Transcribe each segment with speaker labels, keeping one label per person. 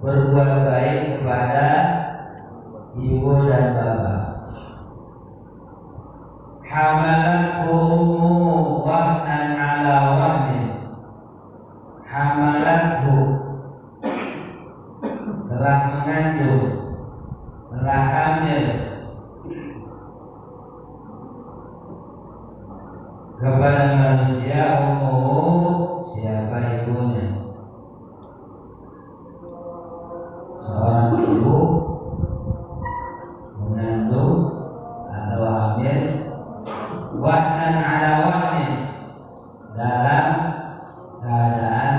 Speaker 1: berbuat baik kepada ibu dan bapak. Hamalathu ummu wahnan ala wahnin. Hamalathu telah mengandung, telah hamil kepada manusia ummu, siapa ibunya? Seorang ibu mengandung atau hamil wahnan ala wahnin, dalam keadaan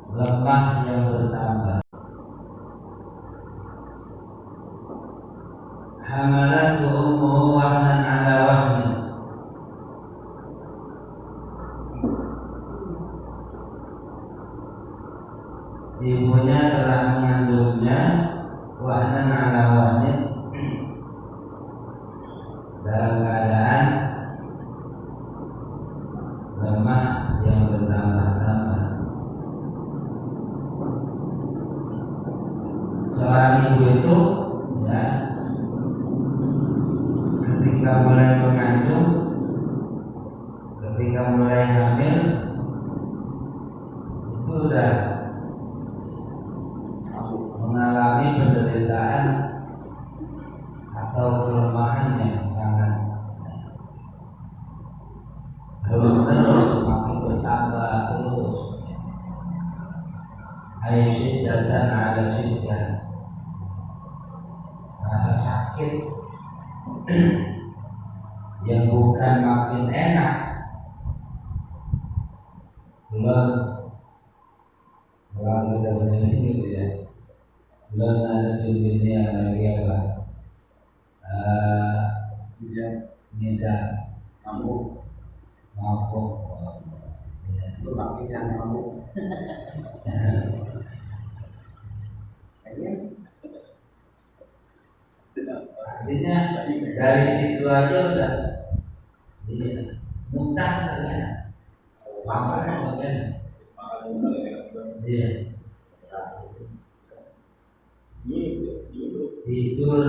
Speaker 1: lemah yang bertambah. Hamalathu ummu wahnan ala wahnin. Ibunya telah mengandungnya wahnan ala wahnin, dalam keadaan lemah yang bertambah-tambah. Seorang ibu itu ya, ketika mulai mengandung, ketika mulai hamil, itu sudah mengalami penderitaan atau kelemahan yang sangat terus-menerus, semakin bertambah terus. Aisyidatan ala syiddah, rasa sakit yang bukan makin enak, belum kalau kita benar gitu ya, belum ada ini yang lagi apa, nida mabuk, itu makin mabuk. Artinya dari situ aja udah muntah kan, makan kan, tidur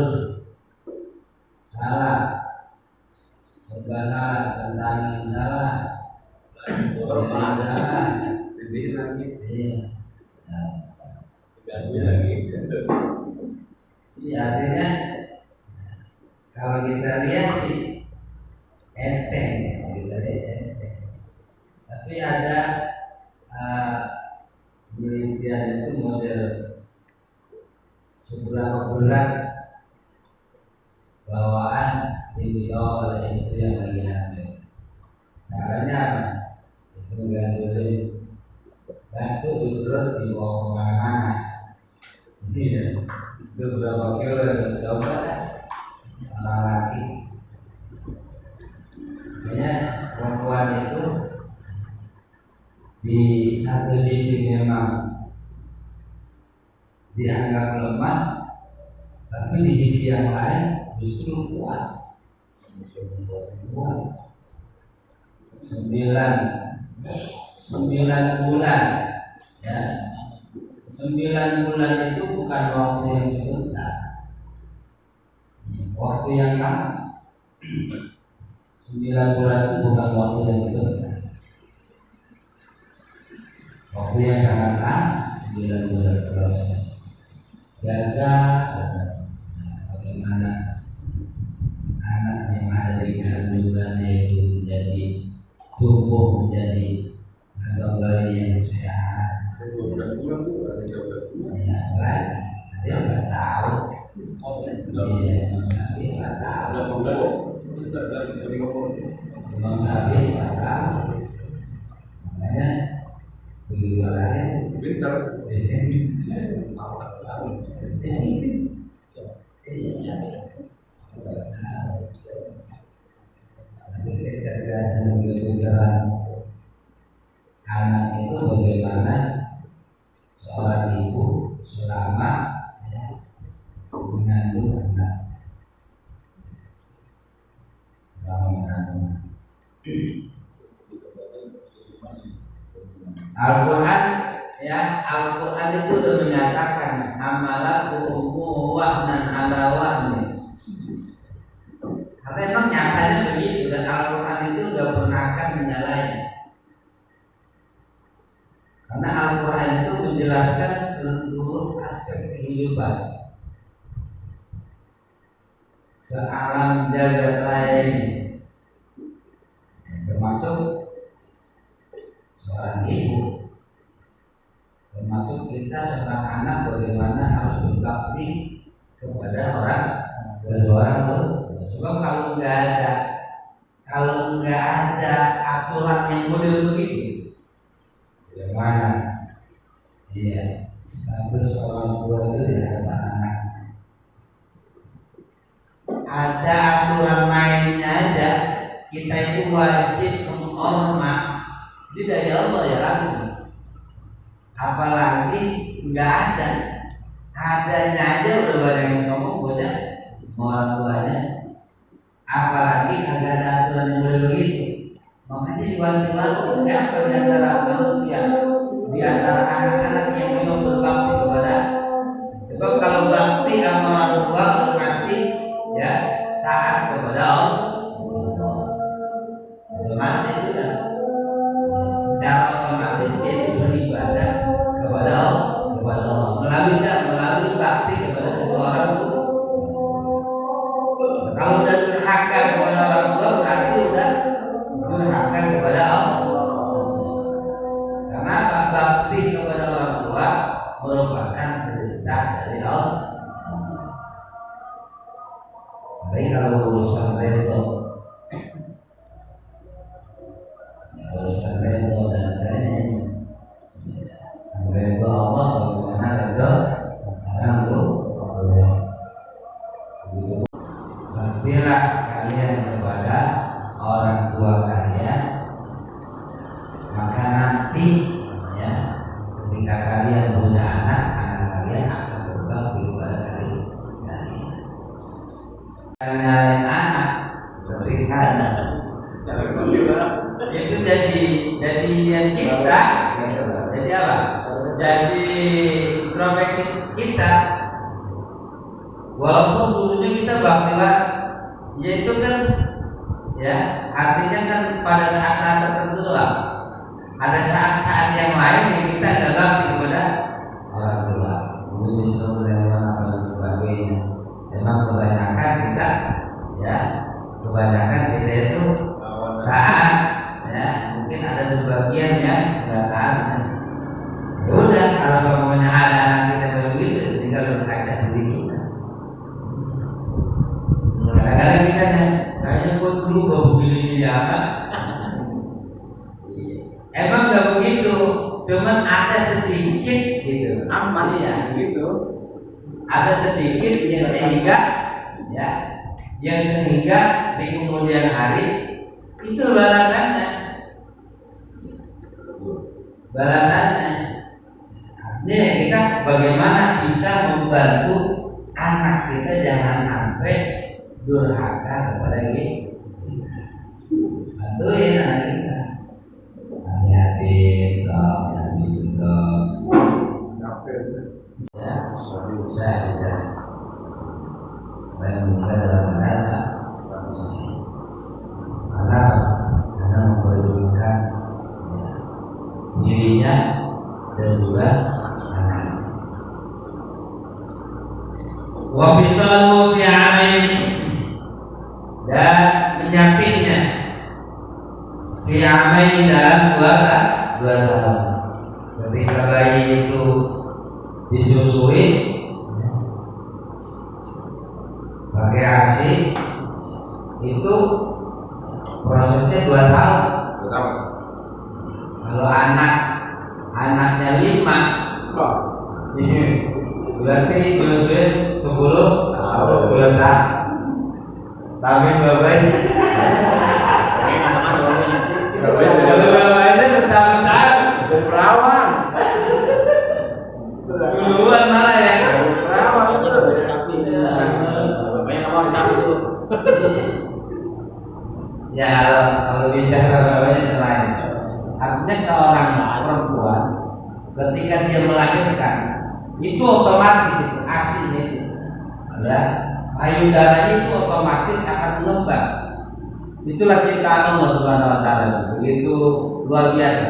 Speaker 1: salah, sebalah tentangin salah, berbuat salah, artinya kalau kita lihat sih enteng, kalau kita lihat enteng. Tapi ada penelitian itu model seberapa berat bawaan yang dibawa oleh istri yang lagi hamil. Caranya apa? Itu gantulin batu di perut, dibawa kemana-mana. Itu berapa kilo? Coba orang laki. Makanya perempuan itu di satu sisi memang dianggap lemah, tapi di sisi yang lain justru kuat. 9 bulan ya. 9 bulan itu bukan waktu yang sebentar, waktu yang lama. 9 bulan itu bukan waktu yang sebentar, waktu yang sangat lama. 9 bulan proses jaga bagaimana anak yang ada di kandungannya itu menjadi tumbuh menjadi bayi yang sehat. Ya lagi ada yang 4 tahun. Iya, Imam Syafi'i 4 tahun. Imam Syafi'i 4 tahun. Makanya begitu lahir pintar. Tapi kecerdasan kepintaran anak itu bagaimana seorang ibu selama mengandung anak, selama mengandung. Al-Quran ya Al-Quran itu sudah menyatakan hamalatu ummu wahnan ala wahnin. Karena memang nyatanya begitu, dan Al-Quran itu gak pernah akan menyalahi. Karena Al-Quran itu menjelaskan seluruh aspek kehidupan, sealam jagat raya ini, termasuk seorang ibu, termasuk kita seorang anak bagaimana harus berbakti kepada kedua orang tua. Sebab kalau nggak ada aturan yang model begitu, bagaimana? Iya, status orang tua itu di hadapan anak. Ada aturan mainnya aja, kita itu wajib menghormat. Jadi dari Allah ya langsung. Apalagi nggak ada, adanya aja udah banyak yang ngomong bocah orang tuanya. Apalagi agak ada aturan yang boleh begitu. Makanya diwanti-wanti siapa di antara manusia, di antara anak-anak yang memang berbakti kepada. Sebab kalau bakti sama orang tua itu pasti ya taat kepada Allah. Otomatis sudah. Secara otomatis dia itu beribadah kepada Allah melalui bakti kepada kedua orang tua. Kalau udah durhaka kepada orang tua berarti udah durhaka kepada Allah. Karena bakti kepada orang tua merupakan perintah dari Allah. Tapi kalau urusan reto dan lainnya, reto Allah bagaimana reto orang tua. Begitu. Baktilah kalian kepada orang tua kalian, maka nanti ya ketika kalian punya anak kalian akan berbakti kepada kalian. Kalian anak berikan itu jadi niat kita, jadi apa? Jadi introspeksi kita. Walaupun dulunya kita baktilah, ya itu kan ya artinya kan pada saat-saat tertentu doang. Ada saat-saat yang lain yang kita nggak bakti kepada orang tua, mungkin disuruh lewat apa dan sebagainya. Memang kebanyakan kita itu taat, ya mungkin ada sebagian yang nggak taat. Ya udah, kalau semuanya ada anak kita begitu, tinggal berkaca diri kita. Kadang-kadang kita kayaknya gue dulu gak begini apa. Emang gak begitu, cuman ada sedikit gitu. Aman ya gitu. Ada sedikit yang sehingga di kemudian hari itu balasannya. Artinya kita bagaimana bisa membantu anak kita jangan sampai durhaka kepada kita. Bantuin anak kita, nasihatin, yang gitu. Ya, saya tidak. Dan meninggal dalam keadaan karena memperhatikan dirinya dan juga anak. Wa fisalu fi amain, dan menyapihnya fi amain dalam dua tahun. Ketika bayi itu disusui pakai ASI itu prosesnya 2 tahun. Kalau anaknya 5 berarti disusui 10 bulan tahun. Tapi bapaknya bertahun-tahun berperawan duluan malah ya. Berperawan itu dari sapi. Bapaknya kamu harus sapi dulu. Ya kalau bicara bapaknya lain. Artinya seorang perempuan ketika dia melahirkan itu otomatis itu aslinya itu ya payudaranya itu otomatis akan mengembang. Itulah ciptaan Allah Subhanahu wa taala itu luar biasa.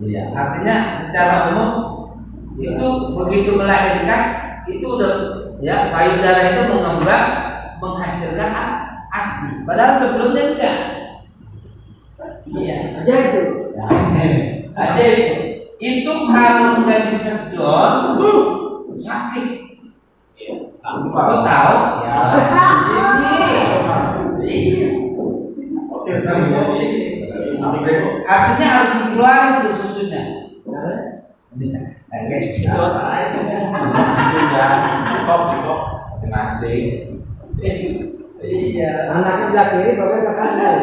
Speaker 1: Ya, artinya secara umum itu begitu melahirkan itu udah ya payudara itu mengembang menghasilkan ASI. Padahal sebelumnya enggak. Iya, aja itu. Aja itu. Itu kalau nggak disedot sakit. Kamu tahu? Ya. Artinya harus dikeluarin tuh susunya. Nasi. Iya. Anaknya belah kiri, bapaknya belah kanan.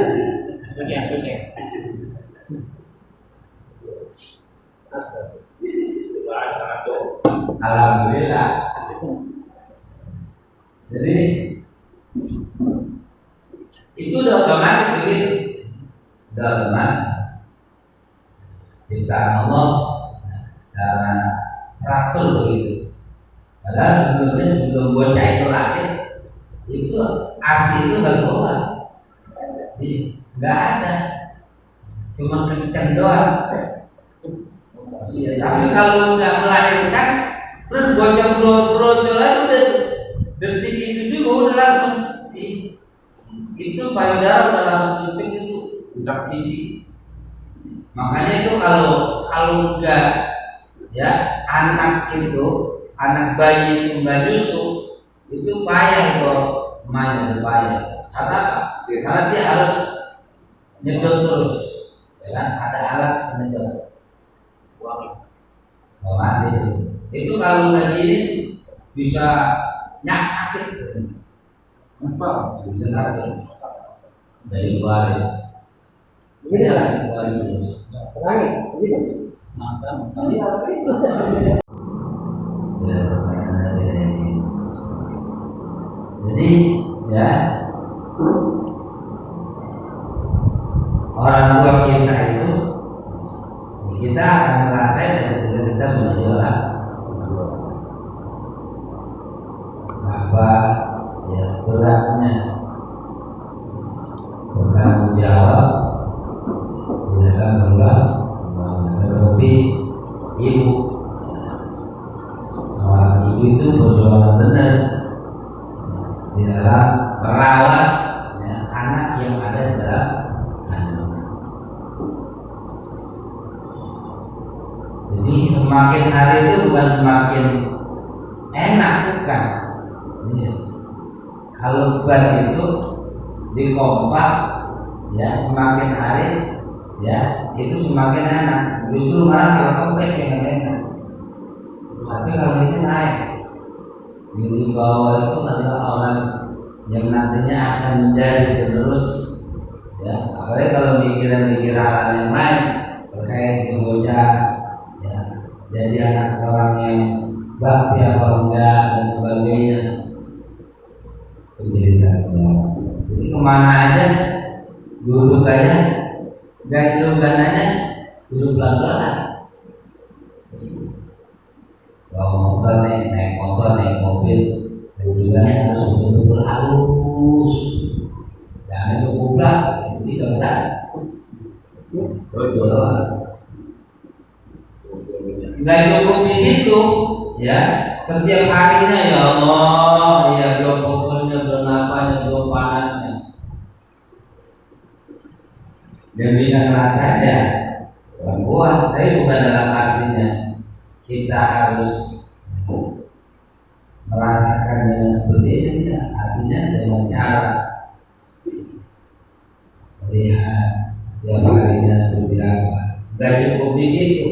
Speaker 1: Alhamdulillah. Jadi itu udah otomatis begitu, udah otomatis. Ciptaan Allah secara teratur begitu. Padahal sebelum bocah itu lahir, itu ASI itu nggak keluar, nggak ada, cuma kenceng doang. Iya, tapi kalau udah melahirkan, terus bocah brojol aja udah detik itu juga udah langsung itu payudara udah langsung detik itu udah isi. Makanya itu kalau udah ya anak bayi itu nggak nyusu itu payah itu emaknya payah. Karena apa? Karena dia harus nyedot terus, ya kan? Ada alat penyedot. Otomatis itu kalau nggak gini bisa sakit, apa? Bisa sakit dari keluarin. Ini lah keluarin terus. Terakhir, gitu. Jadi ya orang tua kita itu kita akan ngerasain ketika kita menjadi orang apa ya beratnya bertanggung jawab di dalam membangun terlebih ibu. Seorang ibu itu berjuang benar di dalam merawat ya, anak yang ada di dalam kandungan. Jadi semakin hari itu bukan semakin enak, bukan. Iya. Kalau ban itu dikompak ya semakin hari ya itu semakin enak. Justru malah kalau kempes yang enak. Tapi kalau ini naik di bawah itu adalah orang yang nantinya akan menjadi penerus ya. Apalagi kalau mikir hal yang lain terkait bocah ya jadi anak orang yang bakti apa enggak dan sebagainya menjadi tanggung jawab. Jadi kemana aja duduk aja gajlukan aja duduk pelan-pelan. Bawa motor naik motor naik mobil gajlukan harus betul-betul halus. Jangan itu kublak itu bisa beras. Betul. Nggak cukup di situ ya. Setiap harinya ya Allah ya belum pukulnya belum apanya belum panasnya. Dan bisa ngerasa aja perempuan, tapi bukan dalam artinya kita harus merasakan dengan seperti ini enggak. Artinya dengan cara melihat setiap harinya seperti apa. Nggak cukup di situ.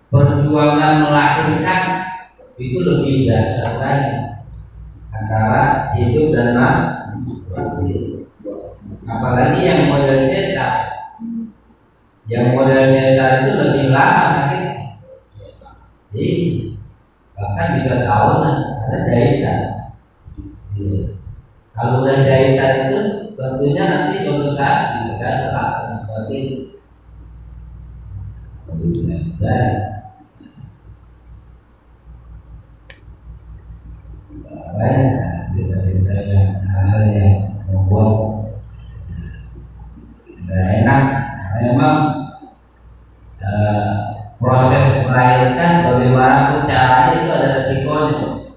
Speaker 1: Perjuangan melahirkan itu lebih dasar lagi antara hidup dan mati. Apalagi yang model sesar. Yang model sesar itu lebih lama sakitnya. Bahkan bisa tahunan karena jahitan. Kalau udah jahitan itu tentunya nanti suatu saat bisa gagal seperti itu. Kalau tidak banyak cerita-cerita yang hal-hal yang membuat nggak enak karena memang proses melahirkan bagaimanapun caranya itu ada resikonya,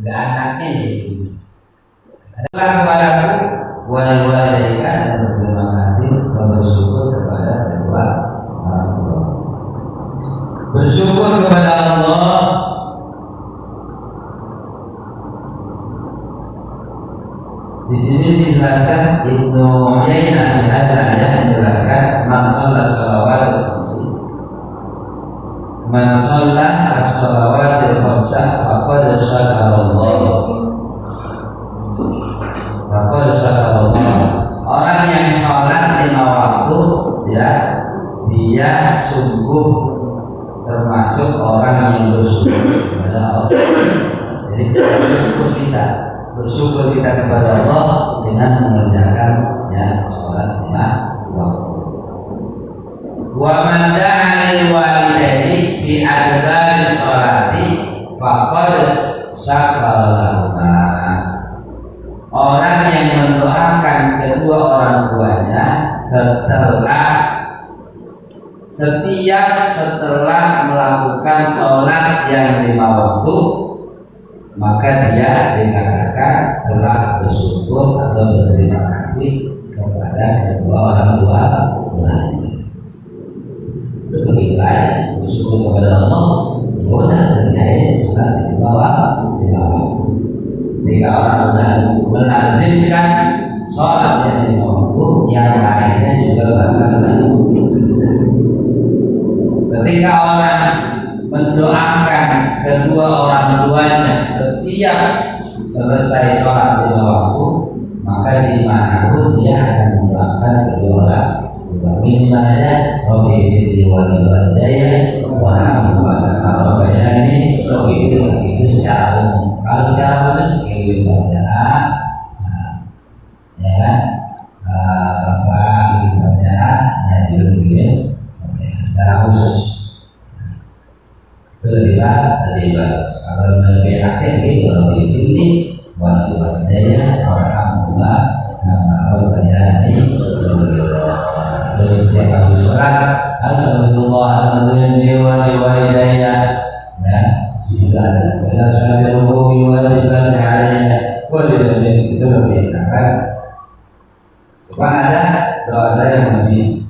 Speaker 1: nggak anaknya gitu. Adalah kepadaku wali-wali dan berterima kasih dan bersyukur kepada kedua orang tua. Bersyukur kepada Allah di sini dijelaskan Ibnu Uyainah di ayat menjelaskan man shalla shalawatil khamsi man shalla as-shalawatil khamsa faqad syakara Allah. Orang yang sholat 5 waktu ya dia sungguh termasuk orang yang bersyukur kepada Allah. Jadi bersyukur kita kepada Allah dengan mengerjakan ya sholat 5 waktu. Wa man da'a lil walidaini fi adbari sholati faqad syakara lahuma. Orang yang mendoakan kedua orang tuanya setelah melakukan sholat yang 5 waktu, maka dia dikatakan telah bersyukur atau berterima kasih kepada kedua orang tuanya. Begitu aja, bersyukur kepada Allah. Ya udah kerjain sholat 5 waktu. Jika orang sudah melazimkan sholat yang 5 waktu, yang lainnya juga bakal ketika orang mendoakan kedua orang tuanya setiap selesai sholat 5 waktu, maka dimanapun dia akan mendoakan kedua orang tua. Minimal aja Rabbi firli wa liwalidayya warhamhuma kama rabbayani shaghira. Itu secara umum. Kalau secara khusus kayak bacaan, ya kan, bapak bikin bacaan, ya juga bikin secara khusus. Itu lebih bagus. Kalau lebih enaknya begitu, Rabbi firli wa liwalidayya warhamhuma kama rabbayani shaghira. Terus setiap kali sholat, Astagfirullahaladzim wa liwalidayya, ya juga ada. Pada sholat ruku'i wa liwalidayya, itu lebih enak kan? Cuma ada doa yang lebih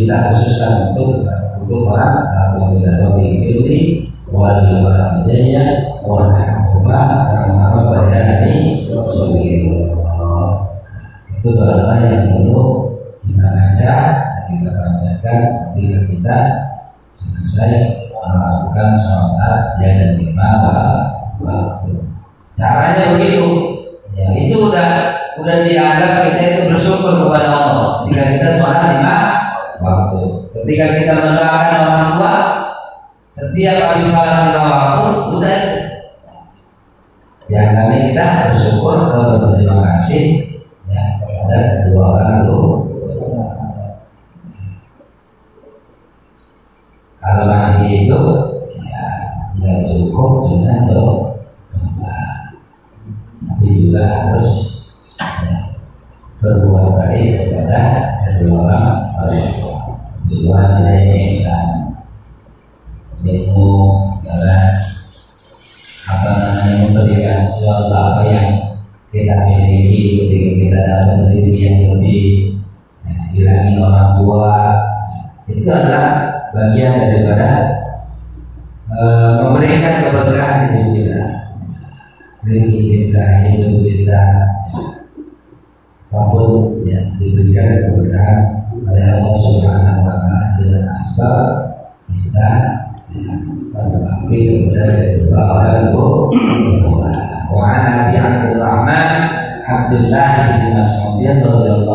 Speaker 1: kita khususkan untuk orang tua kita. Rabbi firli wa liwalidayya warhamhuma kama rabbayani shaghira. Itu doa yang perlu kita baca dan kita bacakan ketika kita selesai melakukan sholat yang 5 waktu. Caranya begitu. Ya itu udah dianggap kita itu bersyukur kepada Allah ketika kita sholat 5 waktu. Ketika kita mendoakan orang tua setiap habis sholat 5 waktu, udah yang kali kita bersyukur atau berterima kasih ya kepada kedua orang tua. Kalau masih hidup, ya nggak cukup dengan doa, tapi juga harus ya, berbuat baik kepada kedua orang tua. Kedua nilai ihsan, ilmu, memberikan sesuatu apa yang kita miliki ketika kita dapat rezeki yang lebih, dirangi orang tua, itu adalah bagian daripada memberikan keberkahan hidup kita, rezeki kita, hidup kita, ataupun ya diberikan keberkahan oleh Allah Subhanahu wa Ta'ala dengan asbab kita berbakti kepada kedua orang tua. Wa an Abi Abdurrahman Abdullah bin Mas'ud radhiyallahu